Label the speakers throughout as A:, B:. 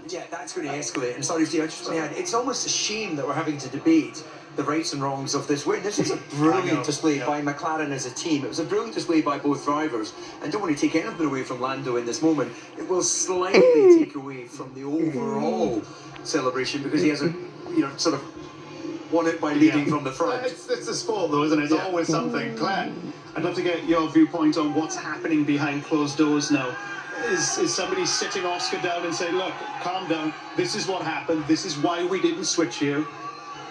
A: Yeah, that's going to escalate. And sorry, Steve, I just want to add, it's almost a shame that we're having to debate the rights and wrongs of this win. This was a brilliant display by McLaren as a team. It was a brilliant display by both drivers. And don't want to take anything away from Lando in this moment. It will slightly take away from the overall celebration because he has a, sort of won it by leading from the front.
B: It's a sport though, isn't it? It's always something. Claire, I'd love to get your viewpoint on what's happening behind closed doors now. Is somebody sitting Oscar down and saying, look, calm down, this is what happened, this is why we didn't switch you?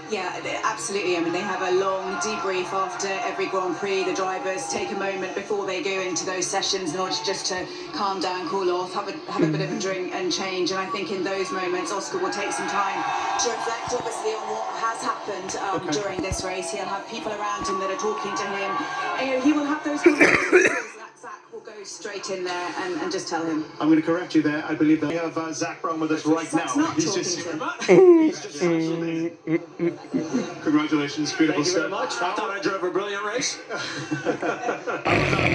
C: Yeah, absolutely. I mean, they have a long debrief after every Grand Prix. The drivers take a moment before they go into those sessions in order just to calm down, cool off, have a bit of a drink and change. And I think in those moments, Oscar will take some time to reflect, obviously, on what has happened during this race. He'll have people around him that are talking to him. And, he will have those conversations. Zach will go straight in there and just tell him.
B: I'm going to correct you there. I believe that we have Zach Brown with us right
C: Zach's
B: now.
C: Not he's just
B: Congratulations, beautiful
D: stuff. Thank you very much. I thought I drove a brilliant race.
B: How was that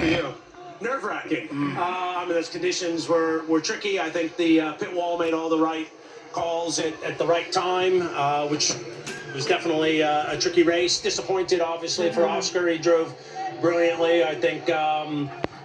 B: for you?
D: Nerve-wracking. I mean, those conditions were tricky. I think the pit wall made all the right calls at the right time, which was definitely a tricky race. Disappointed, obviously, for Oscar. He drove brilliantly. I think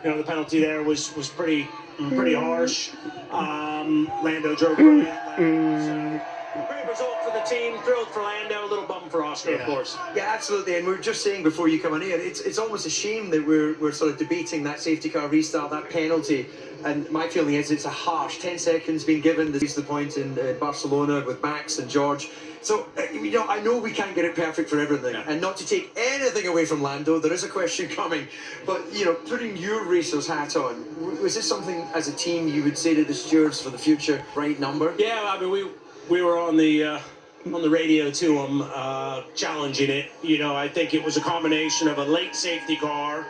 D: the penalty there was pretty harsh. Lando drove brilliantly. So, great result for the team. Thrilled for Lando. A little bum for Oscar, of course.
A: Yeah, absolutely. And we were just saying before you come in here, it's almost a shame that we're sort of debating that safety car restart, that penalty. And my feeling is it's a harsh 10 seconds being given. This is the point in Barcelona with Max and George. So, I know we can't get it perfect for everything. Yeah. And not to take anything away from Lando, there is a question coming. But, putting your racer's hat on, was this something as a team you would say to the stewards for the future, right number?
D: Yeah, I mean, we were on the radio to him, challenging it. I think it was a combination of a late safety car,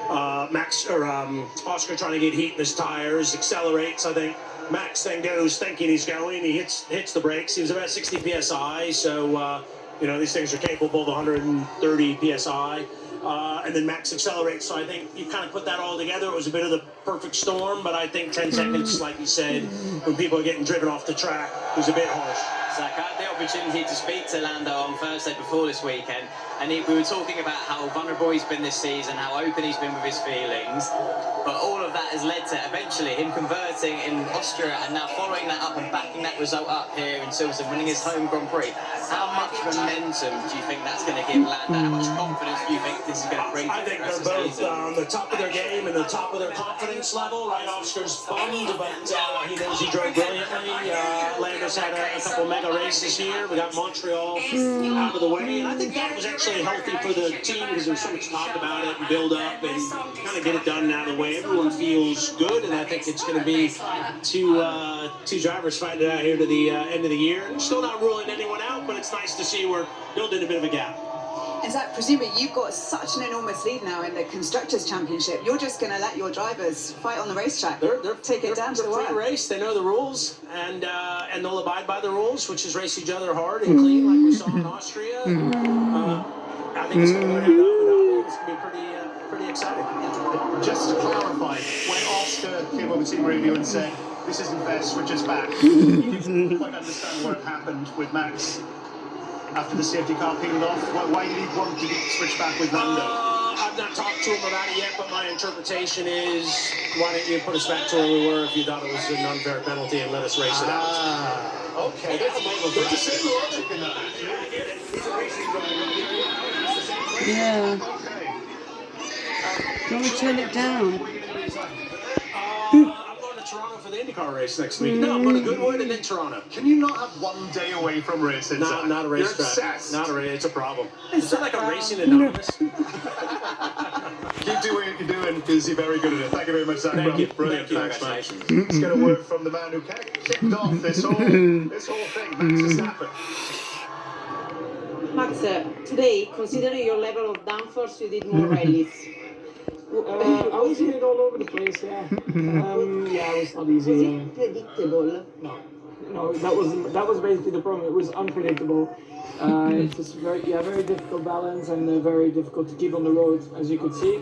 D: Oscar trying to get heat in his tires, accelerates. I think Max then goes thinking he's going. He hits the brakes. He was about 60 psi, so these things are capable of 130 psi. And then Max accelerates. So I think you kind of put that all together. It was a bit of the perfect storm, but I think 10 seconds, like you said, when people are getting driven off the track, was a bit harsh.
E: Zach, I had the opportunity to speak to Lando on Thursday before this weekend, and we were talking about how vulnerable he's been this season, how open he's been with his feelings, but all of that has led to eventually him converting in Austria and now following that up and backing that result up here in Silverstone, winning his home Grand Prix. How much momentum do you think that's going to give Lando? How much confidence do you think this is going to bring?
D: I think they're both on the top of their game and the top of their confidence level. Right, Oscar's bummed, but he knows he drove brilliantly. Lando's had a couple mega races here. We got Montreal out of the way, and I think that was actually healthy for the team because there was so much talk about it and build up and kind of get it done and out of the way. Everyone feels good, and I think it's going to be two drivers fighting it out here to the end of the year. And still not ruling anyone out, but it's nice to see we're building a bit of a gap.
C: And Zach, presumably you've got such an enormous lead now in the Constructors' Championship. You're just going to let your drivers fight on the racetrack. They're take it down to the wire.
D: Race. They know the rules, and they'll abide by the rules, which is race each other hard and clean, like we saw in Austria. I think it's going to go It's going to be pretty exciting.
B: Just to clarify, when Oscar came over Team Radio and said, "This isn't fair, switch us back," you didn't quite understand what happened with Max. After the safety car peeled off, why did he want to switch back with Lando?
D: I've not talked to him about it yet, but my interpretation is, why didn't you put us back to where we were if you thought it was an unfair penalty and let us race it out?
B: Okay. There's the same logic in that.
F: Yeah.
B: Okay.
F: Don't turn it down.
D: I'm going to Toronto for the IndyCar race next week. No, I'm going to Goodwood and then Toronto.
B: Can you not have one day away from racing?
D: Not a race
B: You're
D: track.
B: obsessed.
D: Not a race. It's a problem. Is that like a racing anonymous?
B: Keep doing what you're doing because you're very good at it. Thank you very much, Zach.
D: Thank you.
B: Brilliant.
D: Thank you.
B: Thanks, man. Let's get a word from the man who kicked off this whole thing, Max Verstappen.
G: Max, today, considering your level of downforce, you did more rallies.
H: I was in it all over the place, yeah. Yeah, it was not easy.
G: Was it predictable?
H: No, that was basically the problem. It was unpredictable. It's just very difficult balance and very difficult to keep on the road, as you could see.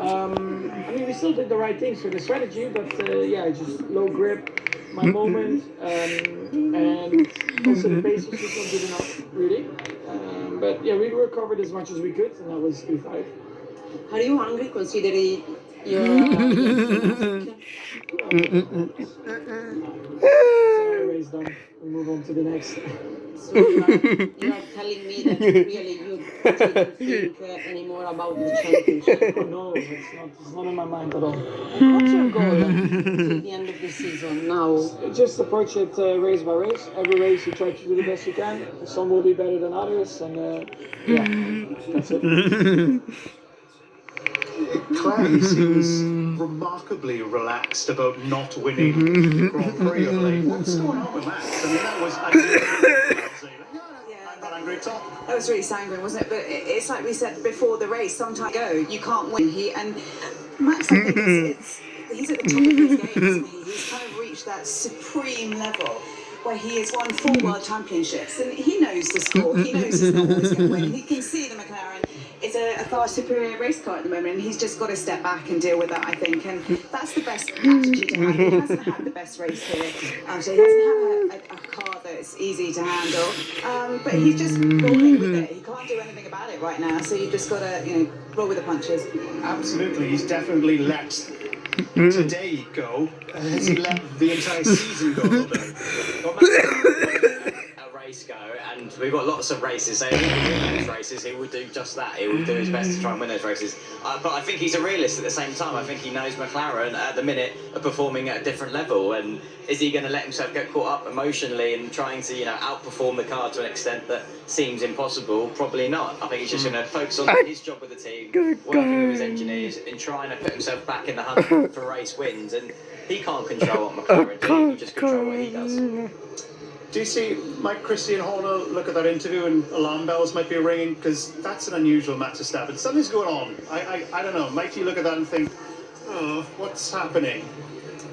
H: I mean, we still did the right things for the strategy, but just low grip, my moment, and also the pace was just not good enough, really. But yeah, we recovered as much as we could, and that was P5.
G: Are you hungry considering your
H: So race done. We move on to the next.
G: So you are telling me that really you didn't think anymore about the championship?
H: Oh no, it's not in my mind at all.
G: What's your goal till the end of the season now?
H: Just approach it race by race. Every race you try to do the best you can. Some will be better than others, and yeah, that's it.
B: Clay seems remarkably relaxed about not winning the Grand Prix of late. What's going on with Max? I mean, that was I'm not angry at all.
C: That was really sanguine, wasn't it? But it's like we said before the race, sometimes you can't win. And Max, I think he's at the top of his game, isn't he? He's kind of reached that supreme level where he has won 4 World Championships, and he knows the score. He knows he's not always going to win. He can see the McLaren. It's a far superior race car at the moment, and he's just got to step back and deal with that, I think. And that's the best attitude to have. He hasn't had the best race here. So he doesn't have a car that's easy to handle. But he's just rolling with it. He can't do anything about it right now. So you've just got to, roll with the punches.
B: Absolutely, he's definitely let today go. Has he let the entire season go a little bit?
E: A race go, and we've got lots of races, so if he would win those races, he would do just that. He would do his best to try and win those races. But I think he's a realist at the same time. I think he knows McLaren at the minute are performing at a different level, and is he going to let himself get caught up emotionally and trying to, outperform the car to an extent that seems impossible? Probably not. I think he's just going to focus on his job with the team, working with his engineers, and trying to put himself back in the hunt for race wins. And he can't control what McLaren do. He just control what he does.
B: Do you see Mike Christie and Horner look at that interview and alarm bells might be ringing? Because that's an unusual Max Verstappen. Something's going on. I don't know. Might you look at that and think, oh, what's happening?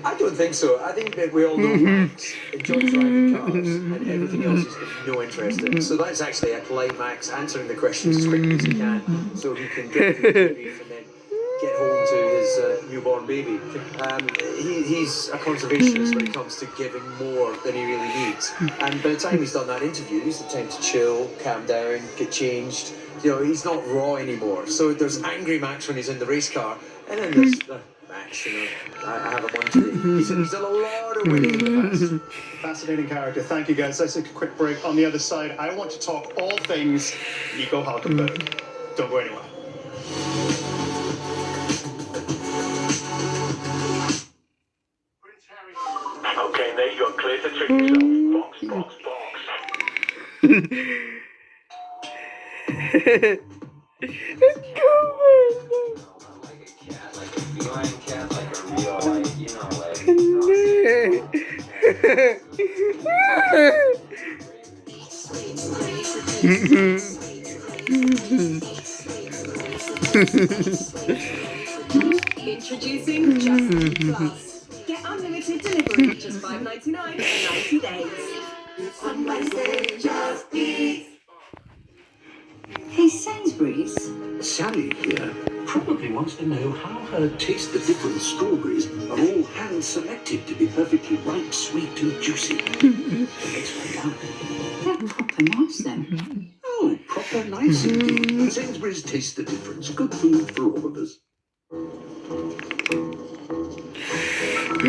A: I don't think so. I think that we all know Max enjoys driving cars and everything else he's got no interest in. So that's actually a polite Max answering the questions as quickly as he can so he can get through the brief and then get home to his newborn baby. He's a conservationist when it comes to giving more than he really needs. And by the time he's done that interview, he's had time to chill, calm down, get changed. He's not raw anymore. So there's angry Max when he's in the race car, and then there's Max, I have a one today. He's done a lot of winning in the past.
B: Fascinating character. Thank you, guys. Let's take a quick break. On the other side, I want to talk all things Nico Hülkenberg. Don't go anywhere.
I: Okay, there you are. Clear to treat yourself. Box.
J: Introducing Just Plus. Get unlimited delivery, just $5.99 for 90 days. Unlimited Just Eat.
K: Hey, Sainsbury's.
L: Sally here probably wants to know how her taste the different strawberries are all hand selected to be perfectly ripe, sweet and juicy. Let's find out.
K: They're proper nice then.
L: Oh, proper nice indeed. Sainsbury's taste the difference. Good food for all of us.
M: Do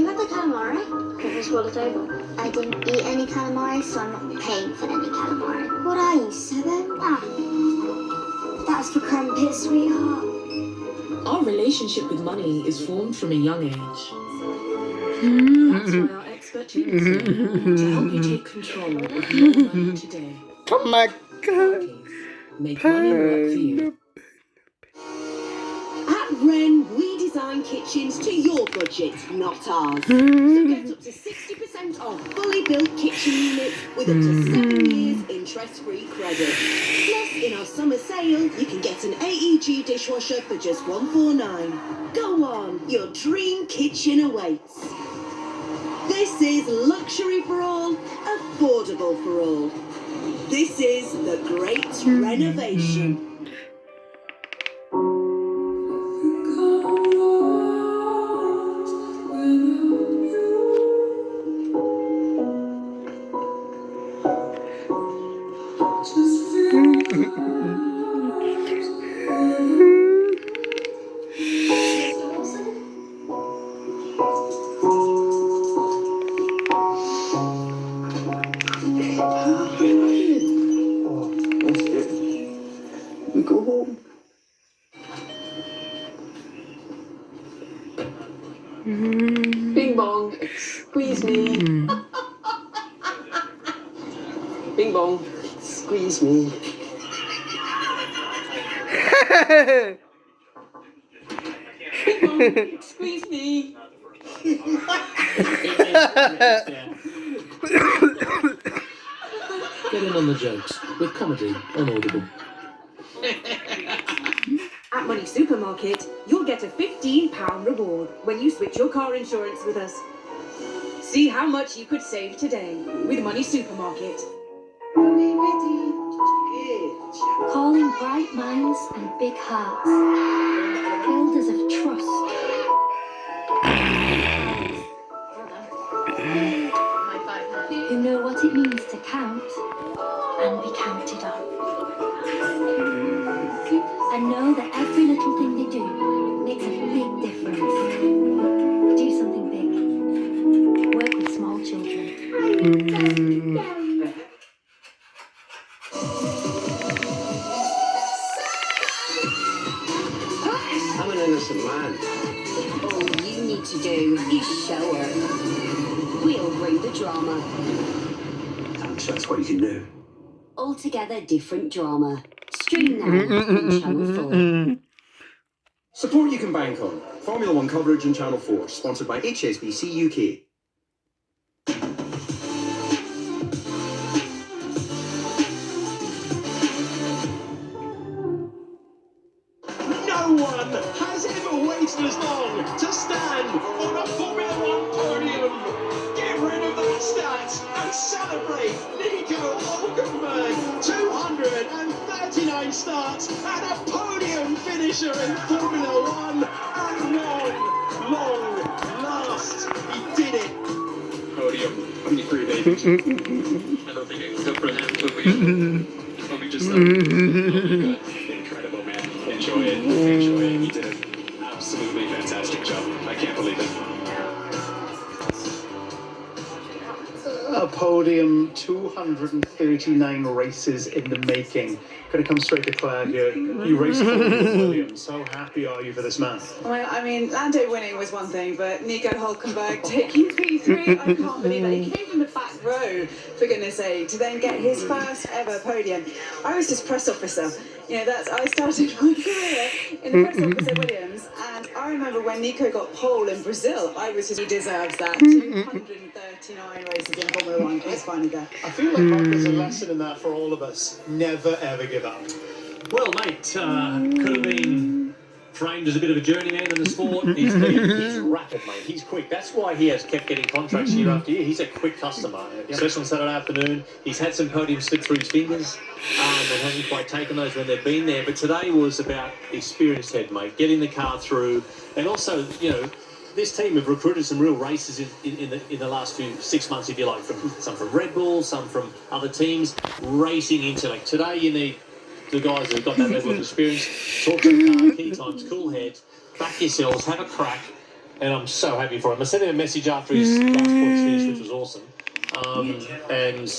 M: you have the calamari? It was rolled over. I didn't eat any calamari, so I'm not paying for any calamari. What are you, 7? That's for crumpets, sweetheart.
J: Our relationship with money is formed from a young age. That's why our expert team is here to help you take control of your money today.
F: Oh my God.
J: Make money work for you.
N: At Wren, we design kitchens to your budget, not ours. So get up to 60% off fully built kitchen units with up to 7 years interest-free credit. Plus, in our summer sale, you can get an AEG dishwasher for just $149. Go on, your dream kitchen awaits. This is luxury for all, affordable for all. This is the Great Renovation.
O: Come lost with
G: Squeeze me. Bing bong. Squeeze me. Bing bong. Squeeze me.
L: Get in on the jokes with comedy on Audible.
N: At Money Supermarket, you'll get a £15 reward when you switch your car insurance with us. See how much you could save today with Money Supermarket.
M: Calling bright minds and big hearts. Builders of trust. Who know what it means to count and be counted on. And know that every little thing they do makes a big difference. Do something big. Work with small children.
L: I'm an innocent man.
N: All you need to do is show her. We'll bring the drama.
L: I'm sure that's what you can do.
N: Altogether different drama. Stream now on Channel 4.
A: Support you can bank on. Formula One coverage on Channel 4, sponsored by HSBC UK.
D: No one has ever waited as long to stand on a Formula One podium. Get rid of that stat and celebrate Nico Hülkenberg. 239 starts and a podium finisher in Formula One. And long last, he did it.
I: Podium, 23 David. I don't think it's good for him. Probably just incredible, man. Enjoy it. He did an absolutely fantastic job. I can't believe it.
B: A podium, 239 races in the making. Going to come straight to Claire here. You raced for Williams. How happy are you for this man?
C: Well, I mean, Lando winning was one thing, but Nico Hülkenberg taking P3, I can't believe it. He came from the back row, for goodness sake, to then get his first ever podium. I was just press officer. You know, I started my career in the press office at Williams, and I remember when Nico got pole in Brazil, I was just, he deserves that. 239 races in Formula One, he's finally there.
B: I feel like, Mark, there's a lesson in that for all of us. Never, ever give up.
D: Well, mate, could have been framed as a bit of a journeyman in the sport. He's rapid, mate. He's quick. That's why he has kept getting contracts year after year. He's a quick customer, especially on Saturday afternoon. He's had some podiums slip through his fingers and hasn't quite taken those when they've been there. But today was about experienced head, mate, getting the car through. And also, you know, this team have recruited some real racers in the last 6 months, if you like, some from Red Bull, some from other teams, racing intellect. Today you need the guys who've got that level of experience. Talk to the car, key times, cool heads, back yourselves, have a crack, and I'm so happy for him. I sent him a message after his last points finish, which was awesome. And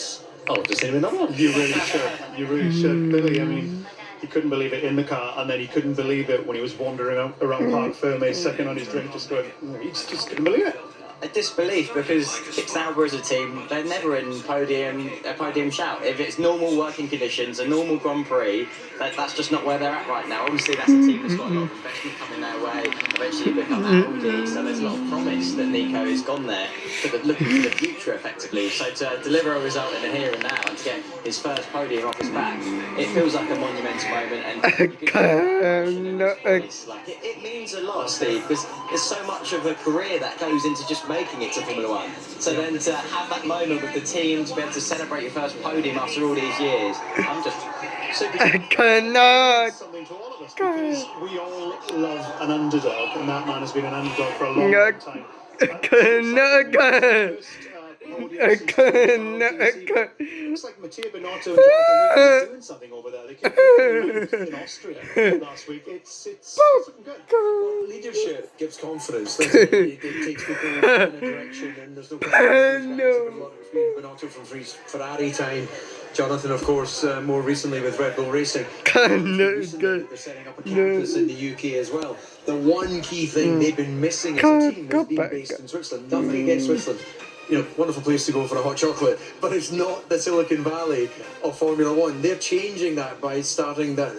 D: I'll just send him another one.
B: You really should. You really should. Billy, I mean, he couldn't believe it in the car, and then he couldn't believe it when he was wandering around Park Ferme, second on his drink, just going, he just couldn't believe it.
E: A disbelief, because Sauber as a team, they're never in a podium shout. If it's normal working conditions, a normal Grand Prix, that's just not where they're at right now. Obviously, that's a team that's got a lot of investment coming their way. Eventually, become Audi, so there's a lot of promise that Nico has gone there, looking to the future effectively. So to deliver a result in the here and now and to get his first podium off his back, it feels like a monumental moment. And it means a lot, Steve, because there's so much of a career that goes into just making it to Formula One. So then to have that moment with the team, to be able to celebrate your first podium after all these years, I'm just super...
B: Something to all of us, because we all love an underdog, and that man has been an underdog for a long time. Looks like Mattia Binotto and Jonathan Wheatley are doing something over there. They came in Austria last week. It's looking good.
A: Well, leadership gives confidence, doesn't it? It takes people in a direction, and there's no question these guys have got a lot of experience. Binotto from Ferrari time, Jonathan, of course, more recently with Red Bull Racing. They're setting up a campus in the UK as well. The one key thing they've been missing as a team is being based in Switzerland. Nothing against Switzerland. You know, wonderful place to go for a hot chocolate, but it's not the Silicon Valley of Formula One. They're changing that by starting their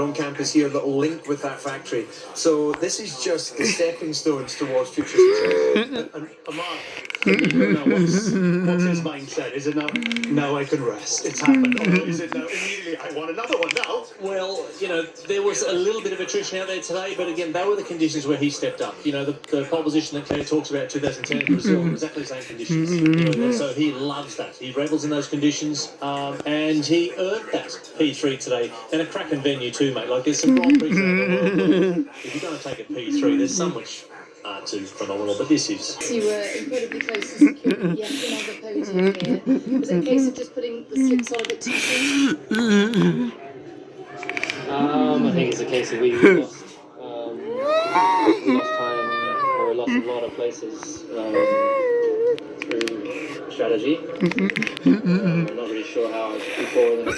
A: own campus here that will link with that factory. So this is just the stepping stones towards future success.
B: And Mark, now what's his mindset? Is it now I can rest? It's happened. Or is it now immediately I want another one now?
D: Well, you know, there was a little bit of attrition out there today, but again, they were the conditions where he stepped up. You know, the pole position that Claire talks about 2010 in Brazil, exactly the same conditions. You know, so he loves that. He revels in those conditions, and he earned that P3 today. And a cracking venue too, mate. Like, there's some Grand Prix around the world where if you're going to take a P3, there's so much to phenomenal, but this is.
J: You were incredibly close to securing yet another podium here. Was it a case of just putting the slicks on a bit too soon?
O: I think it's a case of we lost time, or lost a lot of places through strategy. I'm not really sure how I was before in the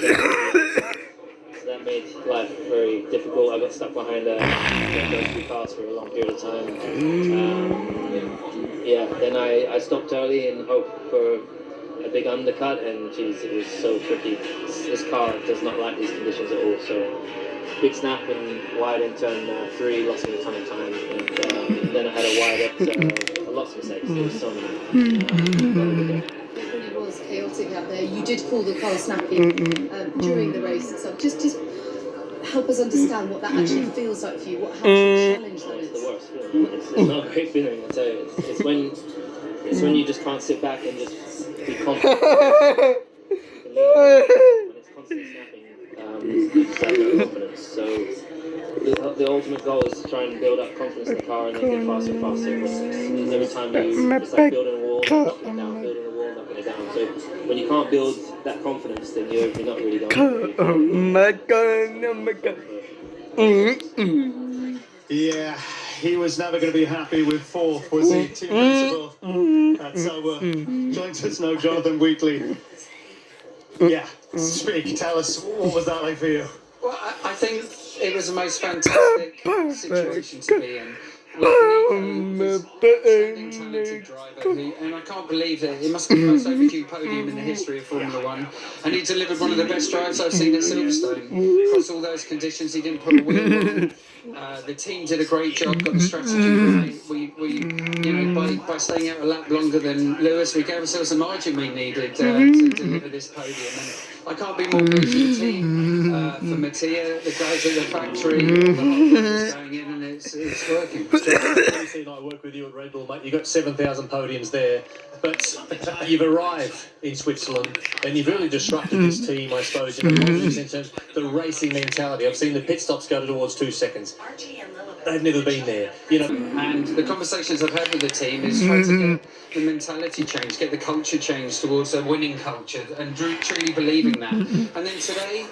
O: so that made life very difficult. I got stuck behind those two cars for a long period of time. Then I stopped early and hoped for a big undercut, and geez, it was so tricky. This car does not like these conditions at all. So big snap and wide in turn 3, lost me a ton of time, and then I had a wide up, lots of mistakes. There was so many.
J: It really was chaotic out there. You did call the car snappy during the race itself. Just help us understand what that actually feels like for you. How much challenge that is.
O: It's the worst feeling. It's not a great feeling, I tell you. It's when you just can't sit back and just be confident. When it's constantly snapping, you just have no confidence. So the ultimate goal is to try and build up confidence in the car and then get faster and faster. And every time it's like building a wall, knocking it down, building a wall, knocking it down. So when you can't build that confidence, then you're not really going.
F: Oh my god.
B: Yeah, he was never going to be happy with 4th, was he? Team principal at Sauber. Joins us now, Jonathan Wheatley. Yeah, speak, tell us, what was that like for you?
P: Well, I think it was the most fantastic situation to be in. Talented driver and I can't believe it. It must be the most overdue podium in the history of Formula One. And he delivered one of the best drives I've seen at Silverstone. Across all those conditions, he didn't put a wheel on. The team did a great job, got the strategy right. We you know, by staying out a lap longer than Lewis, we gave ourselves the margin we needed to deliver this podium. And I can't be more pleased with the team, for Mattia, the guys at the factory, the hot going in, and it's working.
B: Lucy and I work with you at Red Bull, mate. You've got 7,000 podiums there, but you've arrived in Switzerland and you've really disrupted this team, I suppose, in a positive sense of the racing mentality. I've seen the pit stops go towards 2 seconds. They've never been there, you know.
P: And the conversations I've had with the team is trying to get the mentality change, get the culture change towards a winning culture, and truly believing that. And then today,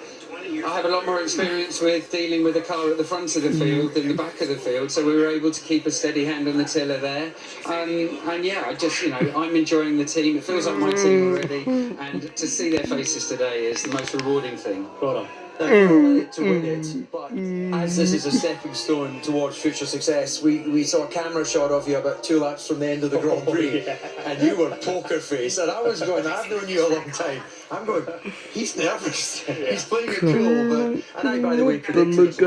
P: I have a lot more experience with dealing with a car at the front of the field than the back of the field, so we were able to keep a steady hand on the tiller there. And yeah, I just, you know, I'm enjoying the team. It feels like my team already, and to see their faces today is the most rewarding thing.
B: Right on.
A: To win it, but as this is a stepping stone towards future success, we saw a camera shot of you about 2 laps from the end of the Grand Prix, and you were poker face, and I was going, I've known you a long time. I'm going, he's nervous. He's playing it cool, but and I, by the way, predicted.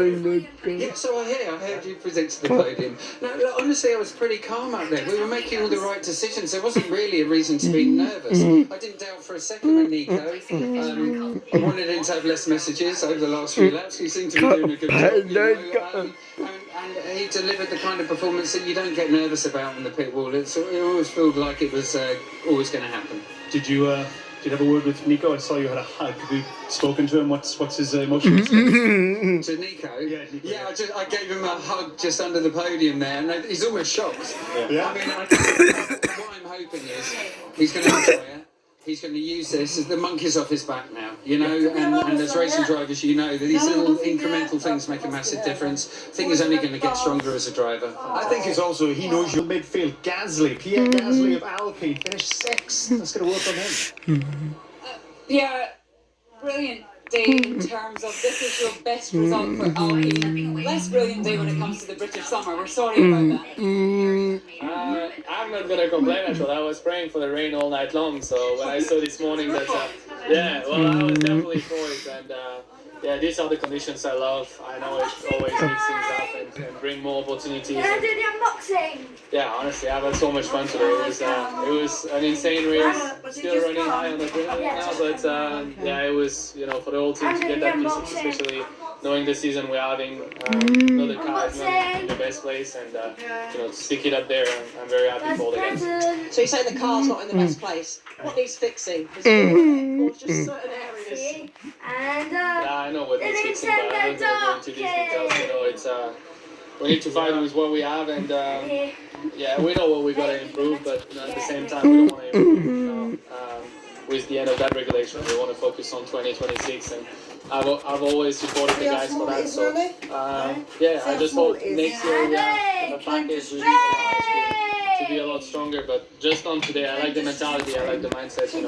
A: Yeah, so I heard you predicted the podium. Now, look, honestly, I was pretty calm out there. We were making all the right decisions. There wasn't really a reason to be nervous. I didn't doubt for a second with Nico. I wanted him to have less messages over the last few laps. He seemed to be doing a good job, you know, and he delivered the kind of performance that you don't get nervous about in the pit wall. It always felt like it was always going to happen.
B: Did you have a word with Nico? I saw you had a hug. Have you spoken to him? What's his emotional status?
P: To Nico?
B: Yeah, Nico.
P: Yeah, I gave him a hug just under the podium there, and he's almost shocked.
B: Yeah.
P: I mean, what I'm hoping is he's going to enjoy it. He's going to use this as the monkey's off his back now, you know, and as racing drivers, you know that these little incremental things make a massive difference. I think he's only going to get stronger as a driver.
B: I think it's also, he knows your midfield. Gasly, Pierre Gasly of Alpine, finished 6th. That's going to work on him.
Q: Pierre, brilliant day in terms of this is your best result for Alpine. Less brilliant day when it comes to the British summer. We're sorry about that.
O: I'm not gonna complain at all. I was praying for the rain all night long, so when I saw this morning that, yeah, well, I was definitely for it, and yeah, these are the conditions I love. I know it always mix things up and bring more opportunities.
M: Can I do the unboxing?
O: Yeah, honestly, I've had so much fun today. It was an insane race. Still running high on the adrenaline now, but yeah, it was, you know, for the whole team to get that distance, especially knowing the season we're having. Another car is not in the best place, and you know, to stick it up there, I'm very happy for all the guys.
N: So you're saying the car's not in the best place? What needs fixing? Is it or just certain areas?
O: Yeah, I know what needs fixing, but I'm not going to go into these details. You know, it's we need to fight with what we have, and yeah, we know what we got to improve, but you know, at the same time, we don't want to improve. You know, with the end of that regulation, we want to focus on 2026 and. I've always supported the guys for that, so yeah, I just hope next year we have a package really to be a lot stronger. But just on today, I like the mentality, I like the mindset. You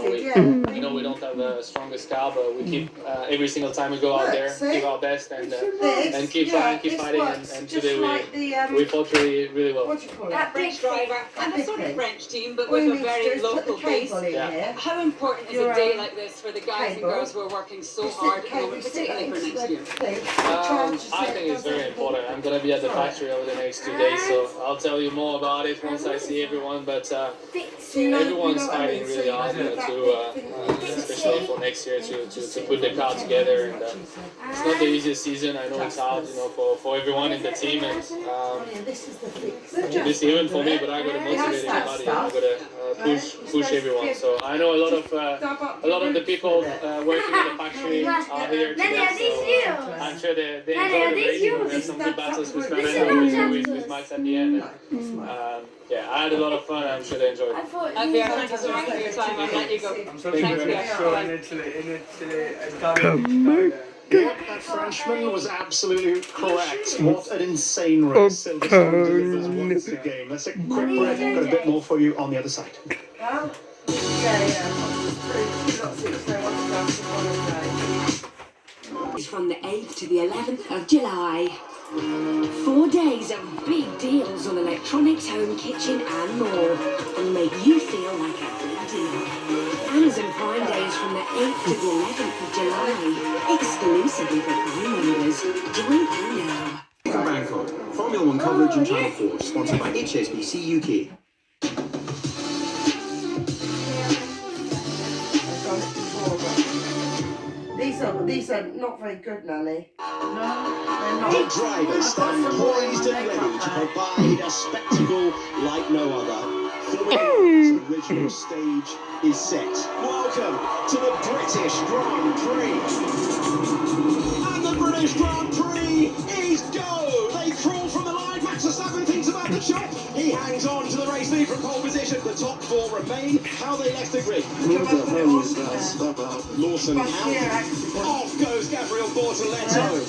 O: know, we don't have the strongest car, but we keep every single time we go out there, give our best and keep trying, keep fighting. And today we fought really well.
Q: That French driver and a sort of French team, but with a very local base.
O: Yeah.
Q: How important is a day like this for the guys and girls who are working so hard at the moment, particularly for next year?
O: I think it's very important. I'm going to be at the factory over the next 2 days, so I'll tell you more about it once I see everyone. But everyone's fighting really hard, you know, especially for next year, to put the car together. And it's not the easiest season. I know it's hard, you know, for everyone in the team, and this even for me. But I got to motivate everybody. I got to push everyone. So I know a lot of the people working in the factory are here today. So I'm sure they enjoy the race. We had some good battles with Fernando, with Max at the end. And, yeah, I had a lot of fun. I'm sure they enjoyed it.
Q: Thank you so much for your time. I'll let you go.
B: Yep, that Frenchman was absolutely correct. What an insane race Silverstone delivers once again. Let's take a quick break. Got a bit more for you on the other side.
N: It's from the 8th to the 11th of July. 4 days of big deals on electronics, home, kitchen and more. And make you feel like a big deal. Amazon Prime Days from the 8th to the 11th of July. Exclusively for Prime members. Join now.
A: Bangkok. Formula One coverage on Channel 4, sponsored by HSBC UK.
G: These are not very good, Nanny.
L: The drivers stand poised and ready to provide a spectacle like no other. Formula One's original stage is set. Welcome to the British Grand Prix. And the British Grand Prix is go! They crawl from the line. Max Verstappen thinks about the chop. He hangs on to the race lead from pole position. The top 4 remain. How they left the grid. Who the hell is that stuff out? Lawson out. Off goes Gabriel Bortoletto.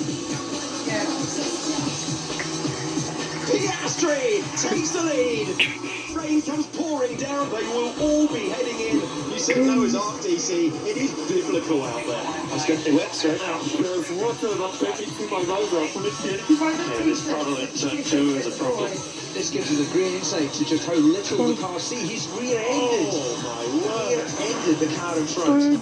L: Piastri takes the lead. Rain comes pouring down. They will all be heading in. You said Noah's Ark, DC. It is biblical out there. It's getting wet straight now. There's water about 22 miles over from this year. Yeah, this puddle at turn 2 is a problem.
A: This gives us a great insight to just how little the car see. He's rear-ended.
L: Oh my word.
A: Rear-ended the car in front.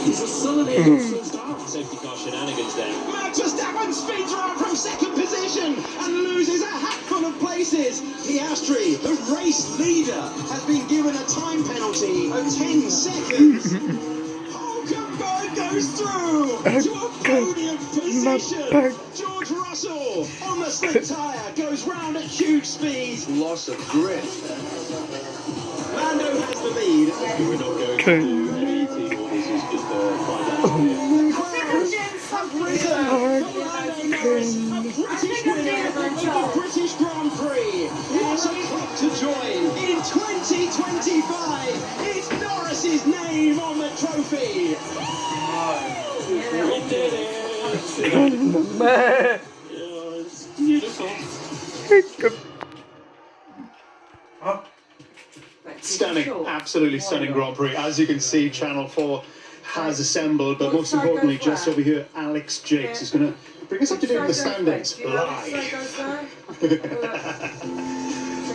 L: He's a son of the start. Safety car shenanigans there. Max Verstappen speeds around from second position and loses a hatful of places. Piastri, the race leader, has been given a time penalty of 10 seconds. Hulkenberg goes through to a podium position. George Russell on the slick tyre goes round at huge speed.
A: Loss of grip.
L: Lando has the lead. We're not going to do any team orders. It's just find out. British Grand Prix. What a club to join in 25. It's Norris's name on the trophy.
D: We did it. It's beautiful.
B: Stunning, absolutely stunning Grand Prix. As you can see, Channel 4 has assembled, but most importantly, just over here, Alex Jakes is going to bring us up to date with the standings live.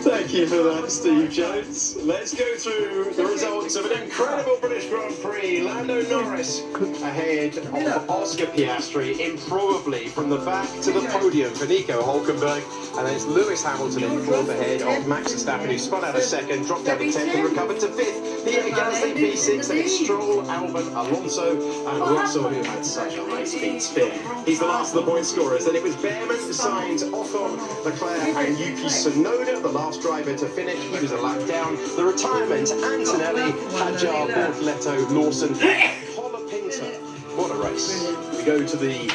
B: Thank you for that, Steve Jones. Let's go through the results of an incredible British Grand Prix. Lando Norris ahead of Oscar Piastri, improbably from the back to the podium for Nico Hulkenberg. And then it's Lewis Hamilton in fourth ahead of Max Verstappen, who spun out a second, dropped down to 10th and recovered to 5th. Pierre Gasly P6, then it's Stroll, Albon, Alonso, and Russell, who had such a high-speed spin. He's the last of the point scorers. Then it was Behrman, Sainz, Ocon, Leclerc, and Yuki Tsunoda, the last driver to finish. He was a lap down. The retirement, Antonelli, Hadjar, Bortoleto, Lawson, Colapinto. What a race. We go to the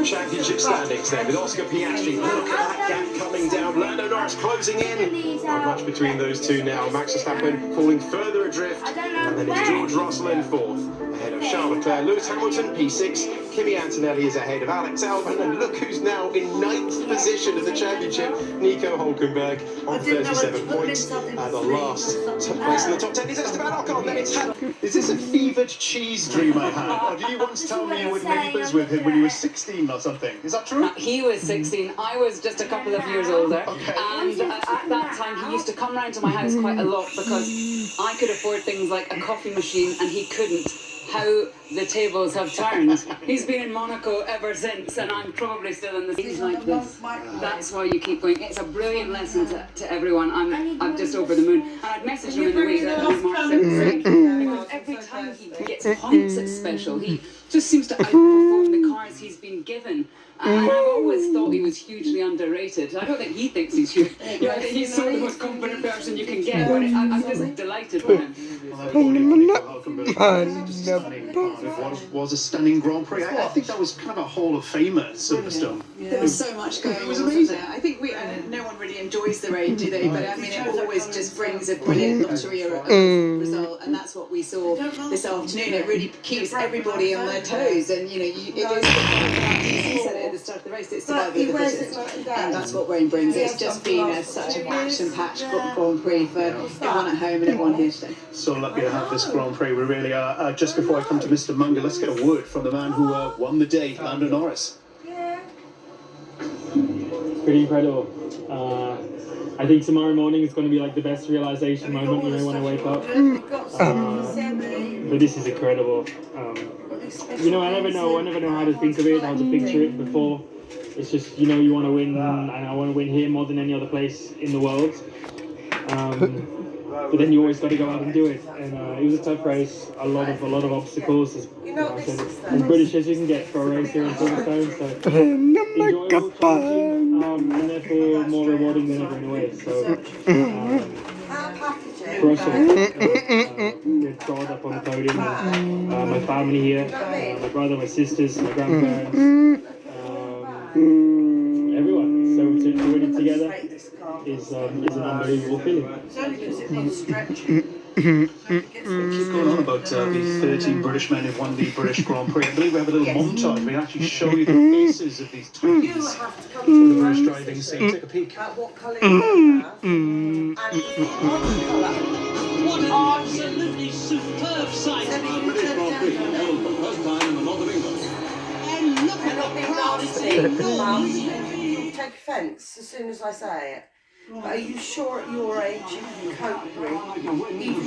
B: championship standings then with Oscar Piastri. Look at that gap coming down. Lando Norris closing in. Not much between those two now. Max Verstappen falling further adrift. And then it's George Russell in fourth, ahead of Charles Leclerc. Lewis Hamilton, P6. Kimi Antonelli is ahead of Alex Albon. And look who's now in 9th position of the championship. Nico Hulkenberg on 37 points. And the last place in the top 10 is Esteban Ocon. Then it's Is this a fevered cheese dream I had? Or did you once tell me you were neighbours with him when you were 16 or something? Is that true?
Q: He was 16. I was just a couple of years older.
B: Okay.
Q: And at that time, he used to come round to my house quite a lot because I could afford things like a coffee machine and he couldn't. How the tables have turned. He's been in Monaco ever since, and I'm probably still in the things like this. That's why you keep going. It's a brilliant lesson to everyone. I'm just over the moon. And I'd messaged him in the week that Mark said the same. Because every time he gets points at special, he just seems to outperform the cars he's been given. And I've always thought he was hugely underrated. I don't think he thinks he's huge. You know, I think he's sort of the most confident person you can get, but I'm just delighted with him.
B: What was a stunning Grand Prix. I think that was kind of a Hall of Famer, Silverstone.
C: There was so much going on. It was amazing. I think no one really enjoys the rain, do they? But I mean, it always just brings a brilliant lottery result, and that's what we saw this afternoon. It really keeps everybody on their toes, and you know, you said it at the start of the race. It's survival of the fittest, and that's what rain brings. It's just been such a action-packed Grand Prix for everyone at home and everyone here today.
B: So lucky to have this Grand Prix. We really are. Just before I come to Mr. Munger, let's get a word from the man who won the day, Lando Norris.
H: It's pretty incredible. I think tomorrow morning is going to be like the best realization moment, you know, when I wake up. But this is incredible. You know, I never know how to think of it, how to picture it before. It's just, you know, you want to win, and I want to win here more than any other place in the world. But then you always got to go out and do it. And it was a tough race, a lot of obstacles, as British as you can get for a race here in Silverstone. So enjoyable, challenging, and therefore more rewarding than ever in a way. So Russell, with God up on the podium, and, my family here, my brother, my sisters, my grandparents, everyone. So to win it together is an unbelievable feeling.
B: Keep going on about the 13 British men who won the British Grand Prix. I believe we have a little montage. We can actually show you the faces of these Titans for the British driving scene. Take a peek.
G: What colour you have and
D: What an absolutely superb sight.
L: British Grand Prix held for the first time in the north of England.
D: And look at the crowd, it's enormous.
G: You'll take offence as soon as I say it. But are you sure at your age you can cope with, even you,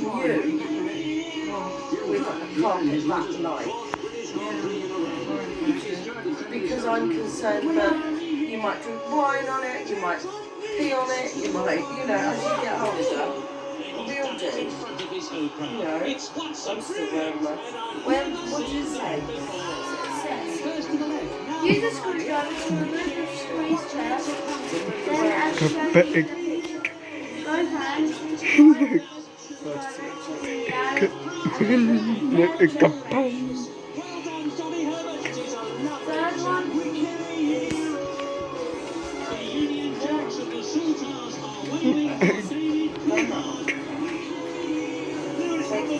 G: with a carpet that light? Because I'm concerned that you might drink wine on it, you might pee on it, you might, you know, as you get older, we all do. You know, I'm still wearing my... What did it say?
M: Use a screwdriver to remove the squeeze chair, then add both hands, third one.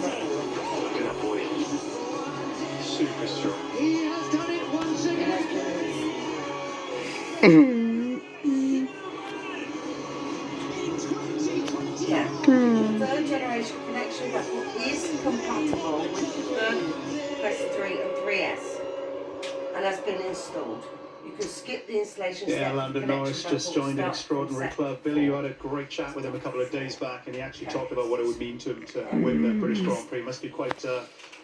B: Good boy. Super strong. He has done it once again.
G: Yeah. The third generation connection record is compatible with the third Quest 3 and 3S and has been installed. You can skip the installation step.
B: Yeah, Lando Norris just joined an extraordinary club. Billy, you had a great chat with him a couple of days back, and he actually talked about what it would mean to him to win the British Grand Prix. It must be quite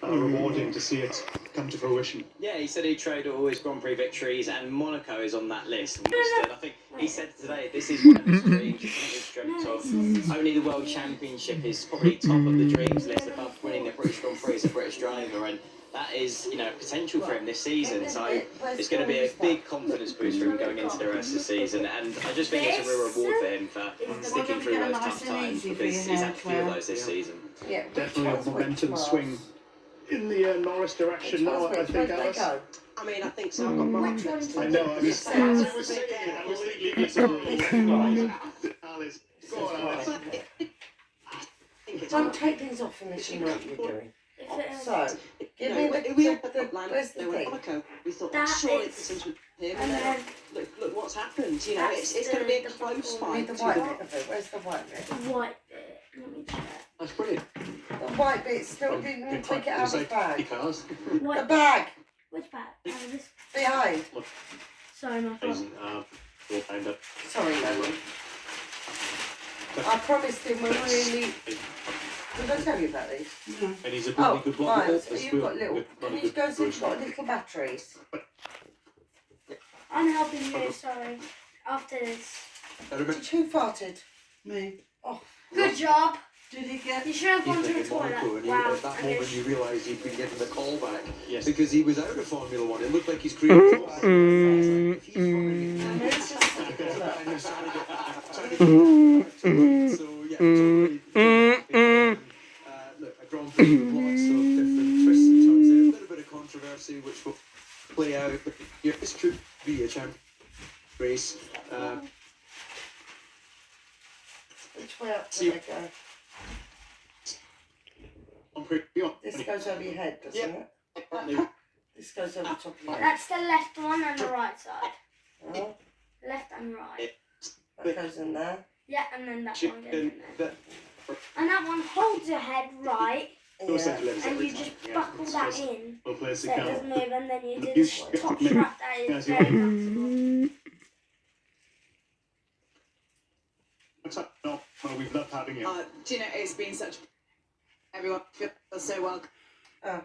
B: rewarding to see it come to fruition.
E: Yeah, he said he traded all his Grand Prix victories, and Monaco is on that list. I think he said today, this is one of his dreams, it's one of his dreams of. Only the World Championship is probably top of the dreams list, above winning the British Grand Prix as a British driver, and that is, potential for him this season. So it's going to be a big confidence boost for him going into the rest of the season, and I just think it's a real reward for him for sticking through those tough times, because he's had a few of those this season.
B: Yeah, definitely a momentum swing in the Norris direction now, I think, Alice.
N: I mean, I think so. I've got my next to
B: I know, I was thinking disagree. Alice, go on, Alice.
G: Don't take things off unless you know what you're doing. So, give me where's the thing?
N: Monaco. We thought, surely this is with him. And then, look what's happened. It's going to be a close fight.
G: The white bit of it. Where's the white bit?
K: The white bit. Let me check.
B: That's brilliant.
G: The white bit still didn't take it out of the bag.
K: What?
G: The bag!
K: Which bag? This
G: behind.
K: Sorry, my fault.
G: Sorry, Lemon. I promised him when we really. Did I tell you about these?
B: No. And he's a really good bloke.
G: Right, so you've got little. Can you go see if you've got little batteries?
K: I'm helping you, sorry. After this.
G: Who farted?
B: Me.
G: Oh.
K: Good job.
G: Did he get?
K: You should have gone to the toilet. Wow.
A: At that moment you realised he'd been getting the call back.
B: Yes.
A: Because he was out of Formula One. It looked like his career was over. So yeah, totally. Look, a Grand Prix with lots of different twists and turns there. A little bit of controversy which will play out. But yeah, this could be a champion race.
G: Which way up do they go? This goes over your head, doesn't it? This goes over the top of your head.
K: That's the left one and the right side.
G: Oh,
K: Left and right.
G: that goes in there.
K: Yeah, and then that one goes in there. And that one holds your head right.
G: Yeah.
K: And you just buckle that in
B: We'll play
K: so it doesn't move, and then you do the top strap that is very comfortable.
B: What's up? No, well, we've loved having you.
C: Do you know, it's been such. Everyone feels so welcome.
G: Oh.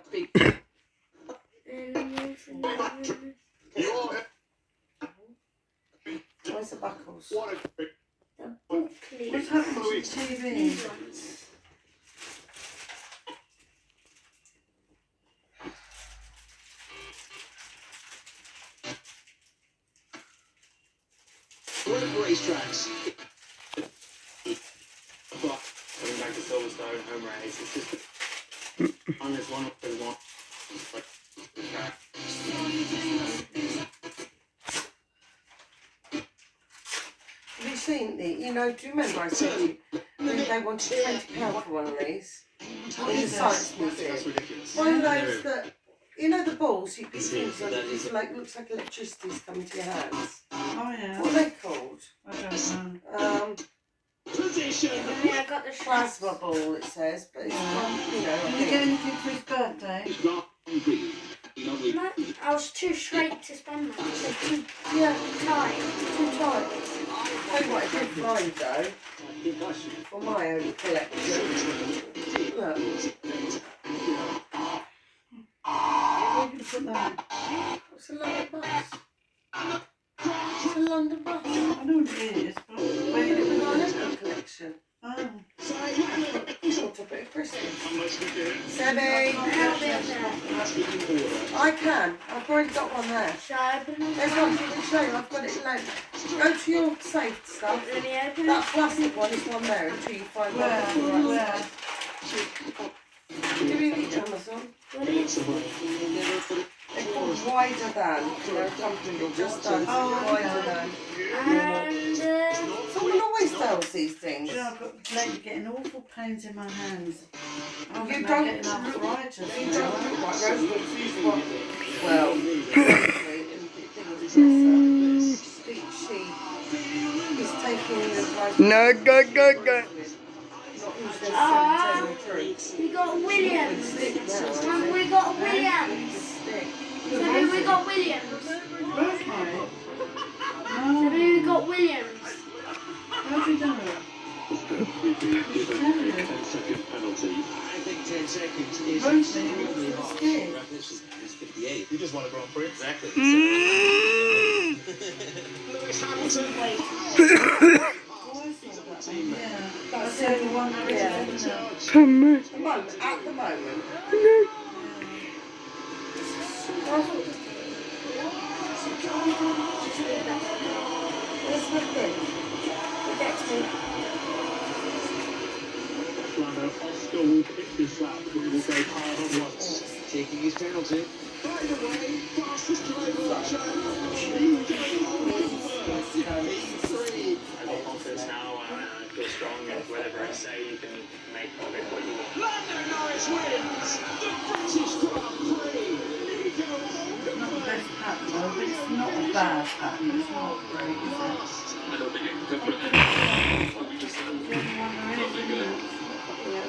G: Where's the buckles?
B: What a
K: The booklet.
G: What's happened to the TV?
K: These ones.
L: What are racetracks?
O: Going back to Silverstone home race, it's just on this one track.
G: Have you seen the, do you remember I said to you, when they wanted £20 for one of these? In the Science Museum. One of those that, the balls you put things on, it looks like electricity's coming to your hands.
R: Oh yeah.
G: What are they called?
R: I don't know.
L: Position.
K: I got the
G: Plasma ball, it says, but it's
R: Did you get anything for his birthday?
K: No, I was too straight to spend money. So too tight.
G: Too tight. Tell you what, it did fly though. For my own collection. Look.
R: Where did you put that?
G: What's a London bus? It's a London bus.
R: I know what it is, but
G: Where did it put my own collection?
R: oh.
G: On top of Christmas. Sebby! I can. I've already got one there.
K: Shall I open them?
G: There's one you can show you. I've got it loaded. Go to your safe stuff.
K: Let me open
G: That
K: it.
G: plastic one is one there until you find one that's all right.
R: Where?
G: Give me the Amazon.
K: What is it?
G: They're called wider than. They're comfortable. Just done. Wider than. Someone always tells these things.
R: You know, I've got getting awful pains in my hands. I'm
G: You
R: not
G: don't
R: getting arthritis.
G: You don't look like Rosewood. She's what? Well, she is taking the place.
F: No, go, go, go.
K: We got Williams. We got Williams. Somebody, we got Williams. Somebody, we got Williams.
R: How's he done it?
L: 10-second penalty.
A: I think 10 seconds is
R: Rosie,
A: extremely harsh.
R: scared.
E: This is 58.
B: You just want a Grand Prix.
E: Exactly.
L: Lewis Hamilton.
R: Yeah, that's the only one that is in there.
G: At the moment.
B: Lando, Oscar will pick this lap, but will go hard on once.
A: Taking his penalty.
L: By the way, fastest driver on track.
D: I've got confidence now, and I feel strong, and whatever I say, you can make of it what you want.
L: Lando Norris wins the British Grand Prix.
R: Not the best pattern, though, but it's not a bad pattern. It's not great, is it?
I: I don't think it can put it.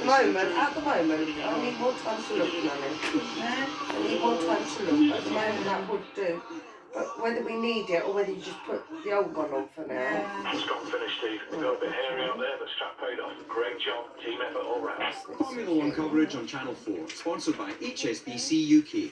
G: At the moment, I need more time to look, Mummy. I need more time to look. At the moment, that would do. But whether we need it or whether you just put the old one on for now.
S: Strong finish, Steve. We got a bit hairy out there, but strap paid off. Great job. Team effort all round.
A: Formula One coverage on Channel 4, sponsored by HSBC UK.